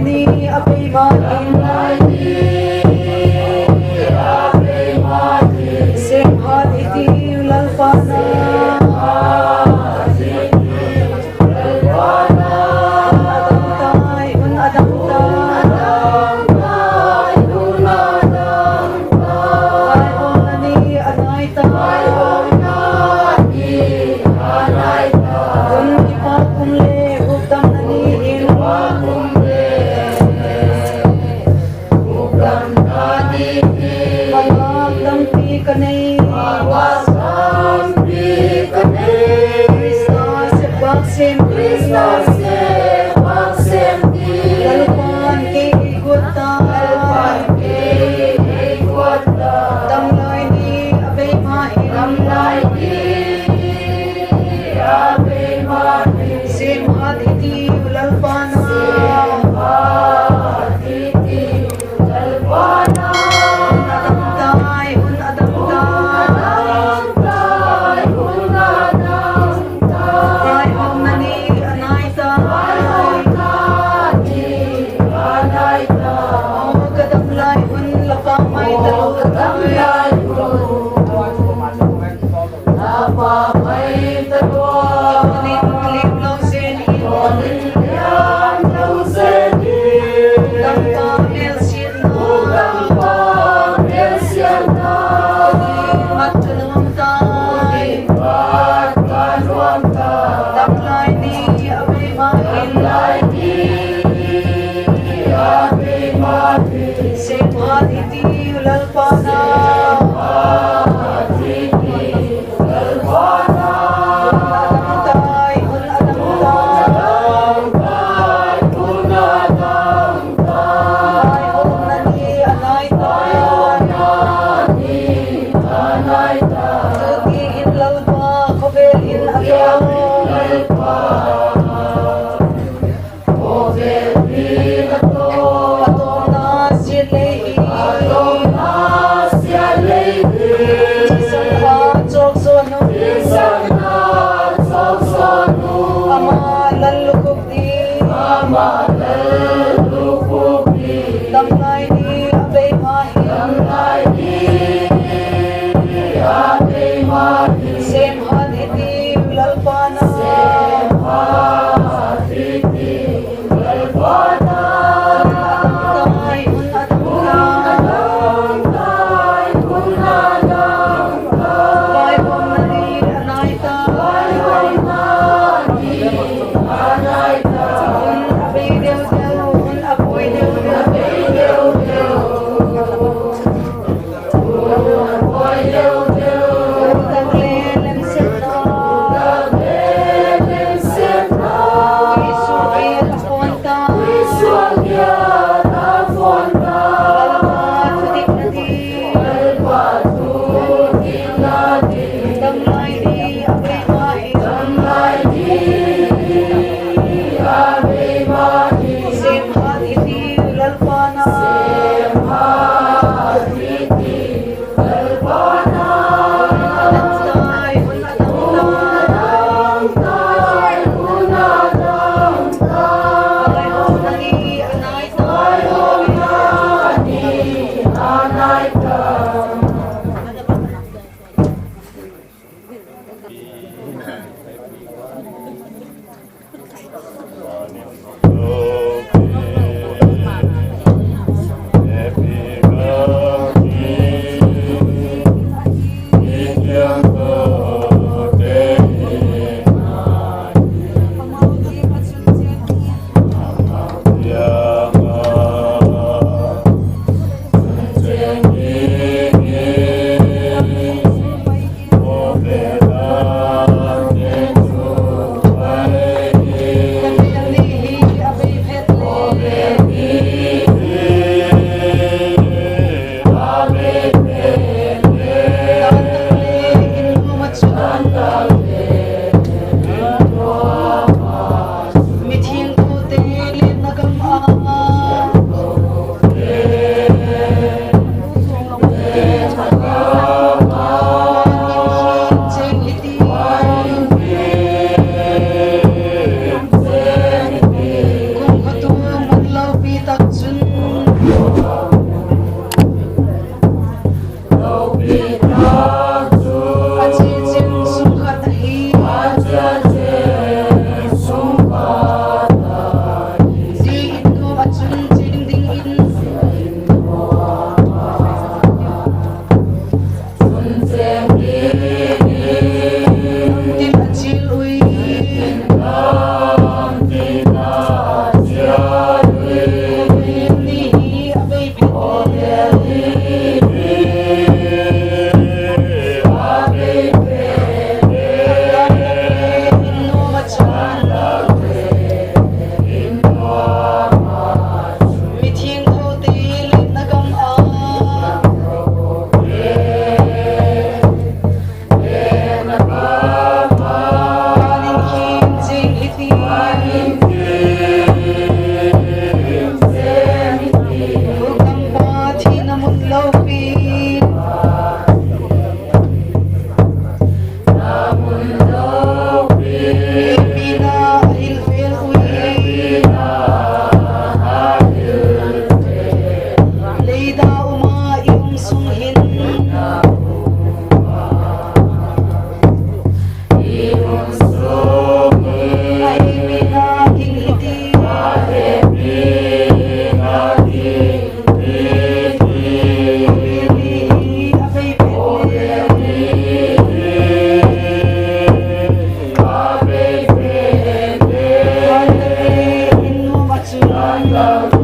ni Abay Mahin Simhat iti ulalpana Adamtay un adamtay Unani anaytay Un ipakumle hukdam nani Magdampi kanay Kristus sebaksim Lalpan kay igutan Damlay ni Abay Mahin Simhat iti ulalpana Adamtay un adamtay Kay om nani anaytay O kadamlay un lapamay talutay Ipunit liplaw seni Dampa Elsiana Magkalumtay Damlay ni Abay Mahin Simhat iti ulalpana Adamtay un adamtay Kay om nani anaytay Tugi in lalpa kobel in agaw Patona siyalehi Isang patsok sonu Ama lalukog di Damlay ni Abay Mahin Simhat iti ulalpana Adamtay un adamtay Kay om nani anaytay Un abay love.